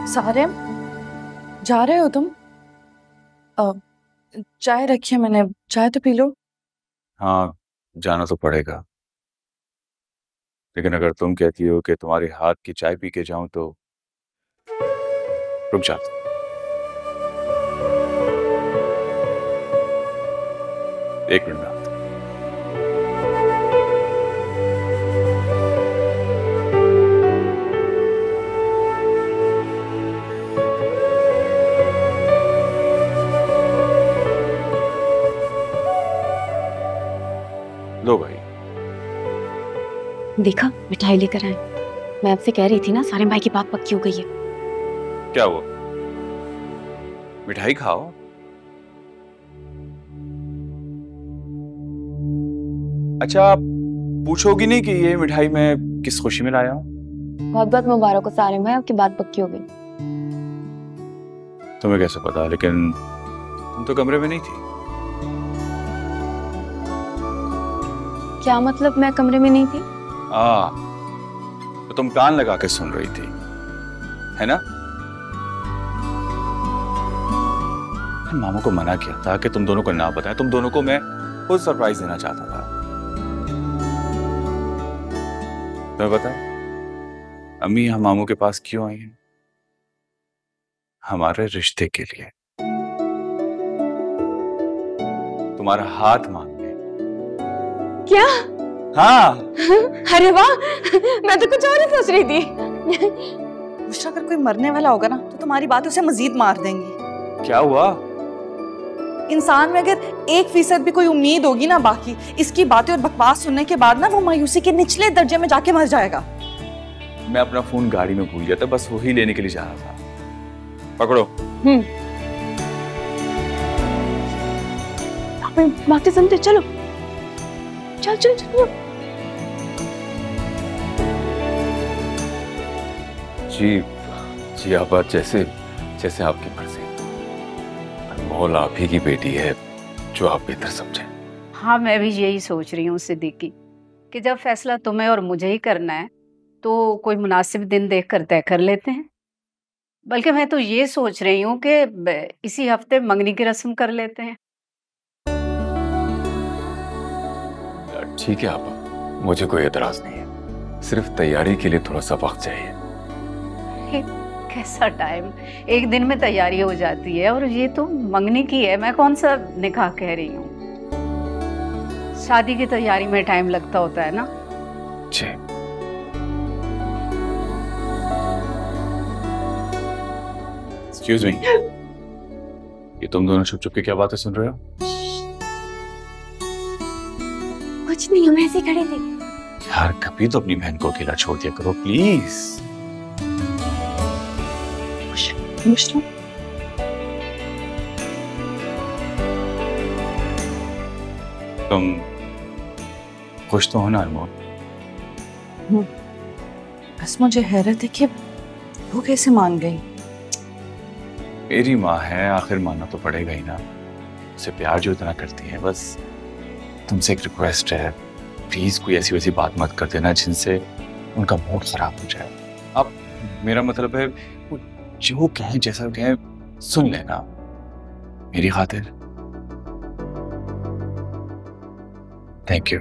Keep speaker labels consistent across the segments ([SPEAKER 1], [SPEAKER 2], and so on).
[SPEAKER 1] सारे जा रहे हो तुम? अ, चाय रखी है मैंने, चाय तो पी लो।
[SPEAKER 2] हाँ, जाना तो पड़ेगा, लेकिन अगर तुम कहती हो कि तुम्हारे हाथ की चाय पी के जाऊं तो रुक जाता। एक मिनट में आता। लो भाई।
[SPEAKER 3] देखा, मिठाई लेकर आए। मैं आपसे कह रही थी ना, सारे भाई की बात पक्की हो गई है।
[SPEAKER 2] क्या हुआ? मिठाई खाओ। अच्छा, आप पूछोगी नहीं कि ये मिठाई मैं किस खुशी में लाया हूं?
[SPEAKER 3] बहुत बहुत मुबारक हो सारे भाई, आपकी बात पक्की हो गई।
[SPEAKER 2] तुम्हें कैसे पता? लेकिन तुम तो कमरे में नहीं थी।
[SPEAKER 3] क्या मतलब मैं कमरे में नहीं थी?
[SPEAKER 2] तो तुम कान लगा के सुन रही थी, है ना? मामू को मना किया था कि तुम दोनों को ना बताएं। तुम दोनों को मैं खुद सरप्राइज देना चाहता था। तुम्हें पता है अम्मी यहाँ मामू के पास क्यों आई हैं? हमारे रिश्ते के लिए, तुम्हारा हाथ मांगने।
[SPEAKER 3] क्या?
[SPEAKER 2] हाँ।
[SPEAKER 3] अरे वाह, मैं तो कुछ और ही सोच रही थी।
[SPEAKER 1] बुशरा, अगर कोई मरने वाला होगा ना तो तुम्हारी बात उसे मजीद मार देंगी।
[SPEAKER 2] क्या हुआ?
[SPEAKER 1] इंसान में अगर 1% भी कोई उम्मीद होगी ना, बाकी इसकी बातें और बकवास सुनने के बाद ना वो मायूसी के निचले दर्जे में जाके मर जाएगा।
[SPEAKER 2] मैं अपना फोन गाड़ी में भूल गया था, बस वही लेने के लिए जा रहा था। पकड़ो।
[SPEAKER 3] बातें सुनते चलो। चल चल चलो।
[SPEAKER 4] जी जी, आप बात जैसे जैसे आपकी मर्जी। अनमोल आप ही की बेटी है, जो आप बेहतर समझे।
[SPEAKER 5] हाँ, मैं भी यही सोच रही हूँ सिद्दीकी कि जब फैसला तुम्हें और मुझे ही करना है तो कोई मुनासिब दिन देखकर तय कर लेते हैं। बल्कि मैं तो ये सोच रही हूँ कि इसी हफ्ते मंगनी की रस्म कर लेते हैं।
[SPEAKER 4] ठीक है आपा, मुझे कोई एतराज नहीं है। सिर्फ तैयारी के लिए थोड़ा सा वक्त चाहिए।
[SPEAKER 5] कैसा टाइम, एक दिन में तैयारी हो जाती है। और ये तो मंगनी की है, मैं कौन सा निकाह कह रही हूँ। शादी की तैयारी में टाइम लगता होता है ना।
[SPEAKER 4] जी।
[SPEAKER 2] एक्सक्यूज मी, ये तुम दोनों छुप छुप के क्या बातें सुन रहे हो?
[SPEAKER 3] कुछ नहीं, हम ऐसे खड़े थे।
[SPEAKER 2] यार, कभी तो अपनी बहन को अकेला छोड़ दिया करो प्लीज।
[SPEAKER 1] बुशरा,
[SPEAKER 2] तुम खुश तो हो ना अनमोल?
[SPEAKER 1] बस मुझे हैरत है कि वो कैसे मान गई।
[SPEAKER 2] मेरी माँ है, आखिर मानना तो पड़ेगा ही ना। उसे प्यार जो इतना करती है। बस तुमसे एक रिक्वेस्ट है, प्लीज कोई ऐसी वैसी बात मत कर देना जिनसे उनका मूड खराब हो जाए। अब मेरा मतलब है, वो जो कहें जैसा कहें सुन लेना मेरी खातिर। Thank you.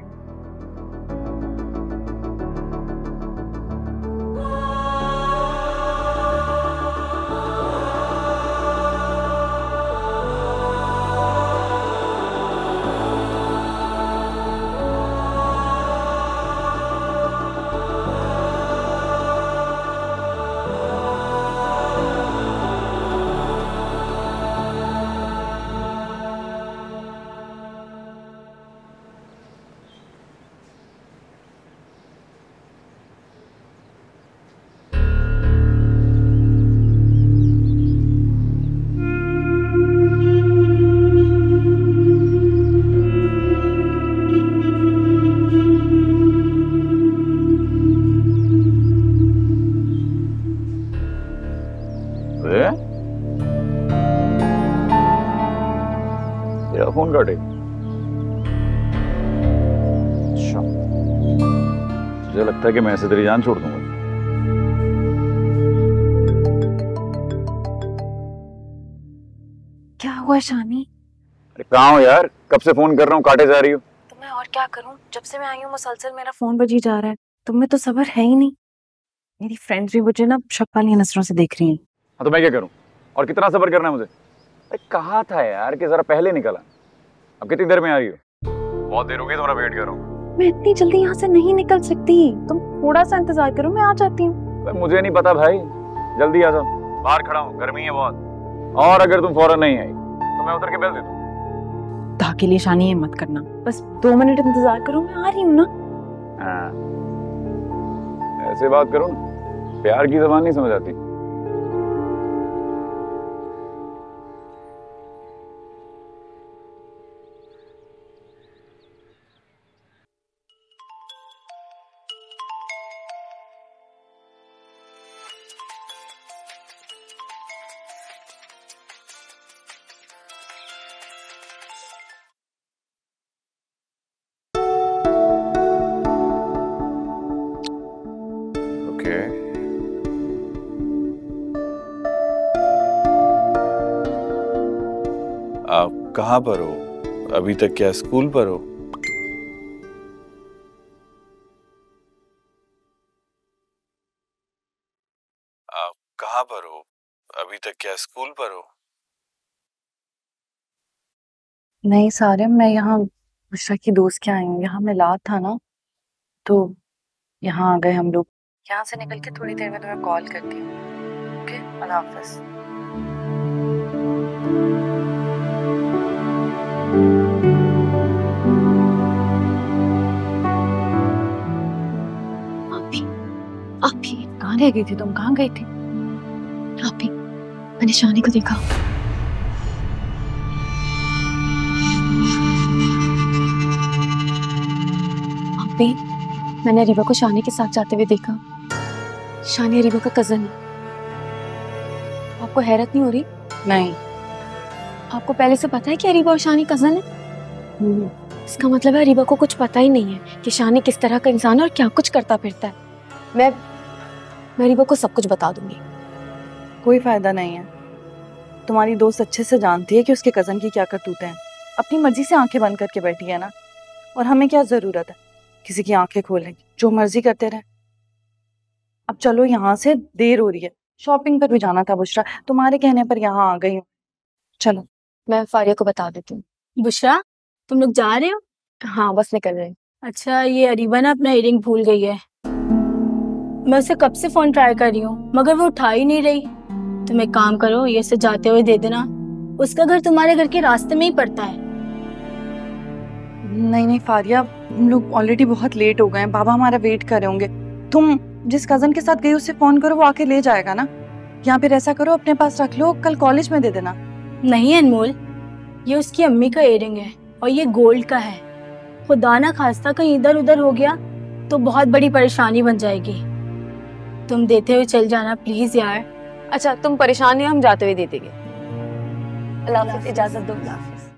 [SPEAKER 2] तेरा फोन काटे? अच्छा, मुझे लगता है कि मैं ऐसे तेरी जान छोड़ दूंगा।
[SPEAKER 3] क्या हुआ शानी?
[SPEAKER 2] अरे कहाँ हो यार, कब से फोन कर रहा हूँ, काटे जा रही हो।
[SPEAKER 3] तो मैं और क्या करूं, जब से मैं आई हूँ मुसलसल मेरा फोन बजी जा रहा है। तुम में तो सब्र है ही नहीं। मेरी फ्रेंड्स भी मुझे ना शक वाली नजरों से देख रही हैं।
[SPEAKER 2] हाँ तो मैं क्या करूँ, और कितना सब्र करना है मुझे। अरे कहा था यार कि जरा पहले निकला, अब कितनी देर में आ रही हो? बहुत देर हो गई तुम्हारा वेट कर रहा हूँ।
[SPEAKER 3] मैं इतनी जल्दी यहाँ से नहीं निकल सकती, तुम थोड़ा सा इंतजार करो, मैं आ जाती हूँ।
[SPEAKER 2] मुझे नहीं पता भाई, जल्दी आ जाओ, बाहर खड़ा हूँ, गर्मी है बहुत। और अगर तुम फौरन नहीं आई तो मैं उतर के बेल दे दूँ।
[SPEAKER 3] के लिए शानी ये मत करना, बस 2 मिनट इंतजार करो, मैं आ रही हूँ ना।
[SPEAKER 2] हाँ, ऐसे बात करो ना, प्यार की ज़बान नहीं समझ आती।
[SPEAKER 6] आप कहाँ पर हो? अभी तक क्या स्कूल पर हो? आप कहाँ पर हो? अभी तक क्या स्कूल पर हो?
[SPEAKER 1] नहीं सारिम, मैं यहाँ बुशरा की दोस्त के आई हूँ। यहाँ मिलाद था ना, तो यहाँ आ गए हम लोग। यहाँ से निकल के थोड़ी देर में तुम्हें कॉल करती हूँ। ओके, अल्लाह हाफिज।
[SPEAKER 3] आप ही कहाँ रह गई थी? तुम कहाँ गई थी? आप ही, मैंने शानी को देखा। आप ही, मैंने अरीबा को शानी के साथ जाते हुए देखा। शानी अरीबा का कजन है। आपको हैरत नहीं हो रही?
[SPEAKER 1] नहीं।
[SPEAKER 3] आपको पहले से पता है कि अरीबा और शानी कजन है? इसका मतलब है अरीबा को कुछ पता ही नहीं है कि शानी किस तरह का इंसान है और क्या कुछ करता फिरता है। मैं अरीबा को सब कुछ बता दूंगी।
[SPEAKER 1] कोई फायदा नहीं है। तुम्हारी दोस्त अच्छे से जानती है कि उसके कजन की क्या करतूतें हैं। अपनी मर्जी से आंखें बंद करके बैठी है ना, और हमें क्या जरूरत है किसी की आंखें खोलने की? जो मर्जी करते रहे। अब चलो, यहाँ से देर हो रही है, शॉपिंग पर भी जाना था बुशरा, तुम्हारे कहने पर यहाँ आ गई हूँ। चलो,
[SPEAKER 3] मैं फारिया को बता देती हूँ।
[SPEAKER 7] बुशरा, तुम लोग जा रहे हो?
[SPEAKER 3] हाँ, बस निकल रहे हैं।
[SPEAKER 7] अच्छा, ये अरीबा ना अपना इयरिंग भूल गई है। मैं उसे कब से फोन ट्राई कर रही हूँ, मगर वो उठा ही नहीं रही। तुम एक काम करो, ये से जाते हुए दे देना। उसका घर तुम्हारे घर के रास्ते में ही पड़ता है।
[SPEAKER 1] नहीं फारिया, हम लोग ऑलरेडी बहुत लेट हो गए हैं, बाबा हमारा वेट कर रहे होंगे। तुम जिस कजन के साथ गई उससे फोन करो, वो आके ले जाएगा ना। या फिर ऐसा करो, अपने पास रख लो, कल कॉलेज में दे देना।
[SPEAKER 7] नहीं अनमोल, ये उसकी अम्मी का इयरिंग है और ये गोल्ड का है। खुदा ना खास्ता कहीं इधर उधर हो गया तो बहुत बड़ी परेशानी बन जाएगी। तुम देते हुए चल जाना प्लीज यार।
[SPEAKER 3] अच्छा, तुम परेशान नहीं, हम जाते हुए दे देंगे। अल्लाह हाफिज़, इजाजत दो।